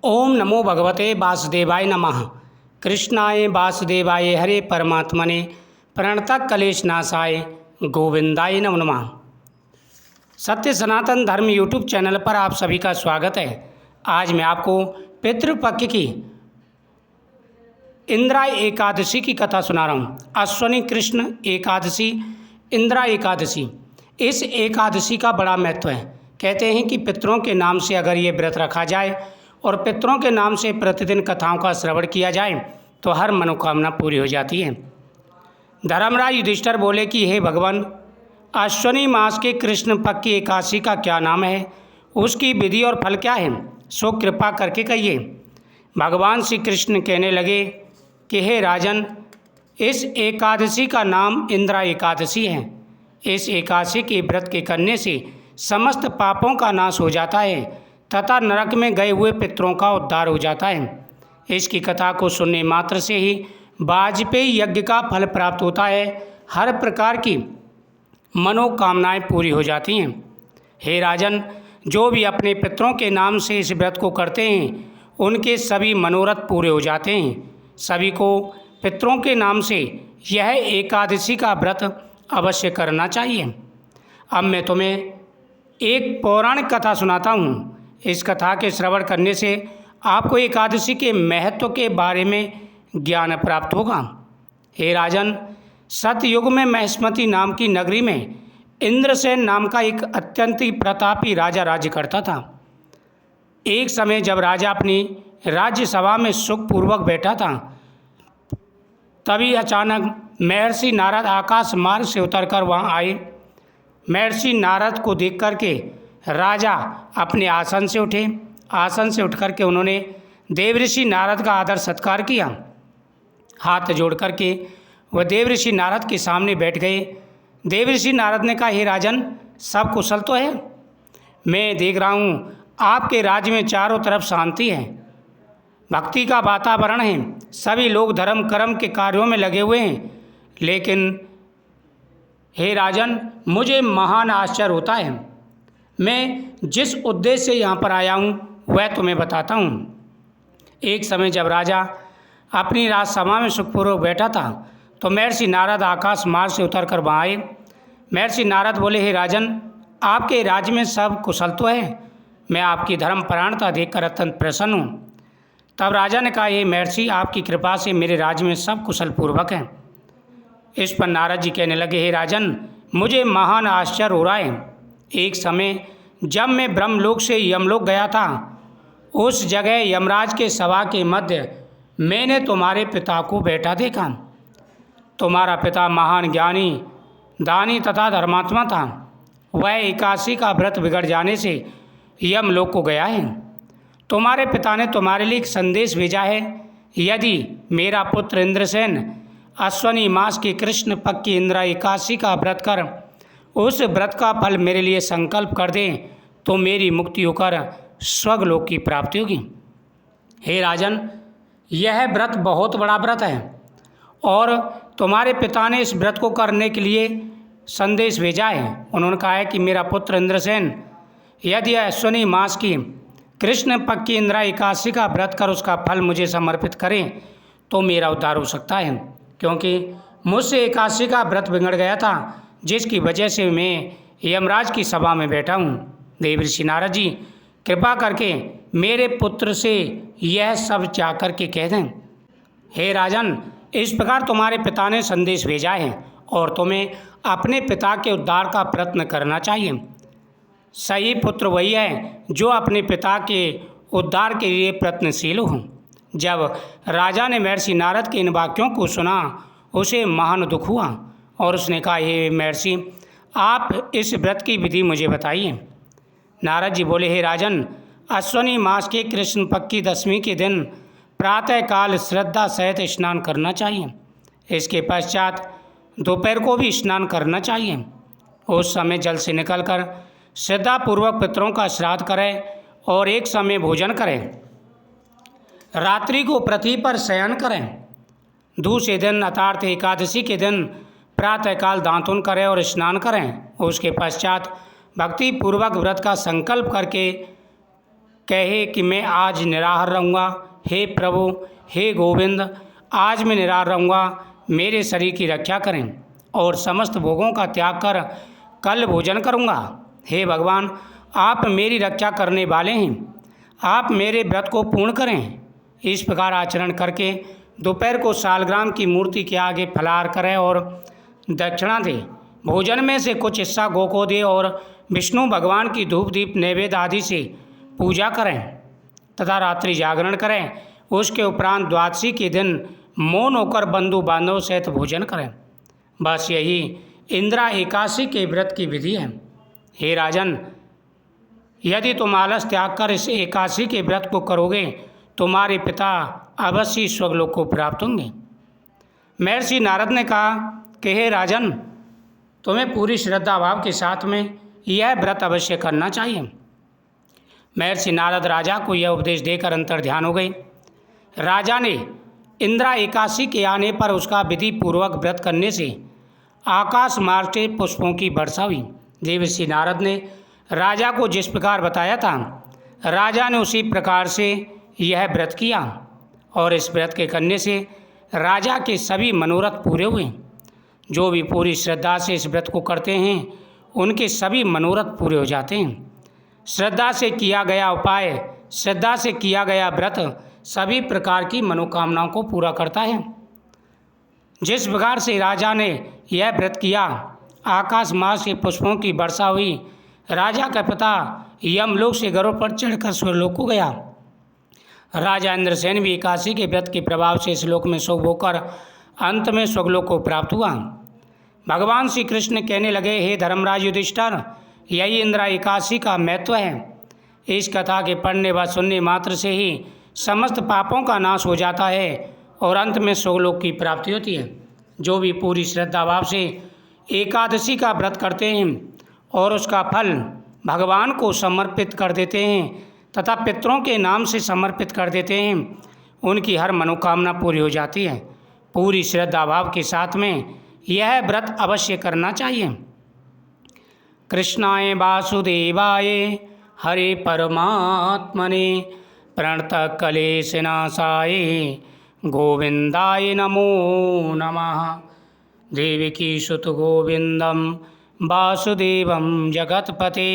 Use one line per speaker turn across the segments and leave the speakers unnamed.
ओम नमो भगवते वासुदेवाय नमः। कृष्णाय वासुदेवाय हरे परमात्मने प्रणतः क्लेशनाशाय गोविंदाय नमो नमः। सत्य सनातन धर्म यूट्यूब चैनल पर आप सभी का स्वागत है। आज मैं आपको पितृपक्ष की इंद्रा एकादशी की कथा सुना रहा हूँ। अश्विनी कृष्ण एकादशी, इंद्रा एकादशी। इस एकादशी का बड़ा महत्व है। कहते हैं कि पितरों के नाम से अगर ये व्रत रखा जाए और पितरों के नाम से प्रतिदिन कथाओं का श्रवण किया जाए तो हर मनोकामना पूरी हो जाती है। धर्मराज युधिष्ठिर बोले कि हे भगवान, अश्विनी मास के कृष्ण पक्ष की एकादशी का क्या नाम है, उसकी विधि और फल क्या है, सो कृपा करके कहिए। भगवान श्री कृष्ण कहने लगे कि हे राजन, इस एकादशी का नाम इंद्रा एकादशी है। इस एकादशी के व्रत के करने से समस्त पापों का नाश हो जाता है तथा नरक में गए हुए पितरों का उद्धार हो जाता है। इसकी कथा को सुनने मात्र से ही वाजपेयी यज्ञ का फल प्राप्त होता है। हर प्रकार की मनोकामनाएं पूरी हो जाती हैं। हे राजन, जो भी अपने पितरों के नाम से इस व्रत को करते हैं उनके सभी मनोरथ पूरे हो जाते हैं। सभी को पितरों के नाम से यह एकादशी का व्रत अवश्य करना चाहिए। अब मैं तुम्हें एक पौराणिक कथा सुनाता हूँ। इस कथा के श्रवण करने से आपको एकादशी के महत्व के बारे में ज्ञान प्राप्त होगा। हे राजन, सतयुग में महिष्मति नाम की नगरी में इंद्रसेन नाम का एक अत्यंत ही प्रतापी राजा राज्य करता था। एक समय जब राजा अपनी राज्यसभा में सुखपूर्वक बैठा था, तभी अचानक महर्षि नारद आकाश मार्ग से उतरकर वहाँ आए। महर्षि नारद को देख करके राजा अपने आसन से उठे। आसन से उठ करके उन्होंने देवऋषि नारद का आदर सत्कार किया। हाथ जोड़ करके वह देवऋषि नारद के सामने बैठ गए। देवऋषि नारद ने कहा, हे राजन, सब कुशल तो है? मैं देख रहा हूँ आपके राज्य में चारों तरफ शांति है, भक्ति का वातावरण है, सभी लोग धर्म कर्म के कार्यों में लगे हुए हैं। लेकिन हे राजन, मुझे महान आश्चर्य होता है। मैं जिस उद्देश्य से यहाँ पर आया हूँ वह तुम्हें बताता हूँ। एक समय जब राजा अपनी राजसभा में सुखपूर्वक बैठा था तो महर्षि नारद आकाश मार्ग से उतरकर वहाँ आए। महर्षि नारद बोले, हे राजन, आपके राज्य में सब कुशल तो है? मैं आपकी धर्मपरायणता देखकर अत्यंत प्रसन्न हूँ। तब राजा ने कहा, हे महर्षि, आपकी कृपा से मेरे राज्य में सब कुशल पूर्वक है। इस पर नारद जी कहने लगे, हे राजन, मुझे महान आश्चर्य हो रहा है। एक समय जब मैं ब्रह्मलोक से यमलोक गया था, उस जगह यमराज के सभा के मध्य मैंने तुम्हारे पिता को बैठा देखा। तुम्हारा पिता महान ज्ञानी, दानी तथा धर्मात्मा था। वह एकादशी का व्रत बिगड़ जाने से यमलोक को गया है। तुम्हारे पिता ने तुम्हारे लिए एक संदेश भेजा है। यदि मेरा पुत्र इंद्रसेन अश्विनी मास के कृष्ण पक्ष की इंद्रा एकादशी का व्रत कर उस व्रत का फल मेरे लिए संकल्प कर दें तो मेरी मुक्ति होकर स्वर्गलोक की प्राप्ति होगी। हे राजन, यह व्रत बहुत बड़ा व्रत है और तुम्हारे पिता ने इस व्रत को करने के लिए संदेश भेजा है। उन्होंने कहा है कि मेरा पुत्र इंद्रसेन यदि अश्विनी मास की कृष्ण पक्ष की इंद्रा एकादशी का व्रत कर उसका फल मुझे समर्पित करें तो मेरा उद्धार हो सकता है, क्योंकि मुझसे एकादशी का व्रत बिगड़ गया था, जिसकी वजह से मैं यमराज की सभा में बैठा हूँ। देवऋषि नारद जी, कृपा करके मेरे पुत्र से यह सब चाह करके कह दें। हे राजन, इस प्रकार तुम्हारे पिता ने संदेश भेजा है और तुम्हें अपने पिता के उद्धार का प्रयत्न करना चाहिए। सही पुत्र वही है जो अपने पिता के उद्धार के लिए प्रयत्नशील हो। जब राजा ने महर्षि नारद के इन वाक्यों को सुना, उसे महान दुख हुआ और उसने कहा, हे महर्षि, आप इस व्रत की विधि मुझे बताइए। नारद जी बोले, हे राजन, अश्विनी मास के कृष्ण पक्ष की दशमी के दिन प्रातःकाल श्रद्धा सहित स्नान करना चाहिए। इसके पश्चात दोपहर को भी स्नान करना चाहिए। उस समय जल से निकलकर श्रद्धापूर्वक पितरों का श्राद्ध करें और एक समय भोजन करें। रात्रि को पृथ्वी पर शयन करें। दूसरे दिन अर्थात एकादशी के दिन प्रातःकाल दांतुन करें और स्नान करें। उसके पश्चात भक्ति पूर्वक व्रत का संकल्प करके कहे कि मैं आज निराहार रहूँगा, हे प्रभु हे गोविंद, आज मैं निराहार रहूँगा, मेरे शरीर की रक्षा करें और समस्त भोगों का त्याग कर कल भोजन करूँगा। हे भगवान, आप मेरी रक्षा करने वाले हैं, आप मेरे व्रत को पूर्ण करें। इस प्रकार आचरण करके दोपहर को शालग्राम की मूर्ति के आगे फलाहार करें और दक्षिणा दे। भोजन में से कुछ हिस्सा गौ को दे और विष्णु भगवान की धूप दीप नैवेद्य आदि से पूजा करें तथा रात्रि जागरण करें। उसके उपरांत द्वादशी के दिन मौन होकर बंधु बांधव सहित भोजन करें। बस यही इंदिरा एकादशी के व्रत की विधि है। हे राजन, यदि तुम आलस त्याग कर इस एकादशी के व्रत को करोगे, तुम्हारे पिता अवश्य स्वर्गलोक को प्राप्त होंगे। महर्षि नारद ने कहा कि हे राजन, तुम्हें पूरी श्रद्धा भाव के साथ में यह व्रत अवश्य करना चाहिए। महर्षि नारद राजा को यह उपदेश देकर अंतर्ध्यान हो गए। राजा ने इंदिरा एकादशी के आने पर उसका विधि पूर्वक व्रत करने से आकाश मार्ग से पुष्पों की वर्षा हुई। देवर्षि नारद ने राजा को जिस प्रकार बताया था, राजा ने उसी प्रकार से यह व्रत किया और इस व्रत के करने से राजा के सभी मनोरथ पूरे हुए। जो भी पूरी श्रद्धा से इस व्रत को करते हैं, उनके सभी मनोरथ पूरे हो जाते हैं। श्रद्धा से किया गया उपाय, श्रद्धा से किया गया व्रत सभी प्रकार की मनोकामनाओं को पूरा करता है। जिस प्रकार से राजा ने यह व्रत किया, आकाश मार्ग से पुष्पों की वर्षा हुई। राजा का पिता यमलोक से गरुड़ पर चढ़कर स्वर्गलोक को गया। राजा इंद्रसेन भी एकादशी के व्रत के प्रभाव से इस लोक में शुभ होकर अंत में स्वर्गलोक को प्राप्त हुआ। भगवान श्री कृष्ण कहने लगे, हे धर्मराज युधिष्ठिर, यही इंदिरा एकादशी का महत्व है। इस कथा के पढ़ने व सुनने मात्र से ही समस्त पापों का नाश हो जाता है और अंत में स्वर्गलोक की प्राप्ति होती है। जो भी पूरी श्रद्धा भाव से एकादशी का व्रत करते हैं और उसका फल भगवान को समर्पित कर देते हैं तथा पितरों के नाम से समर्पित कर देते हैं, उनकी हर मनोकामना पूरी हो जाती है। पूरी श्रद्धा भाव के साथ में यह व्रत अवश्य करना चाहिए। कृष्णाय वासुदेवाय हरे परमात्मने प्रणतः क्लेशनाशाय गोविंदाय नमो नमः। देवकी सुत गोविंदम वासुदेवं जगत्पते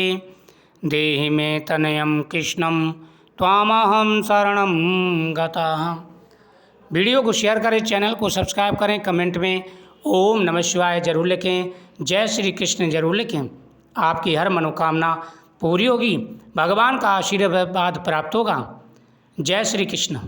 देहि मे तनयं कृष्णं त्वामहं शरणं गतः। वीडियो को शेयर करें, चैनल को सब्सक्राइब करें, कमेंट में ओम नमः शिवाय जरूर लिखें, जय श्री कृष्ण जरूर लिखें। आपकी हर मनोकामना पूरी होगी, भगवान का आशीर्वाद प्राप्त होगा। जय श्री कृष्ण।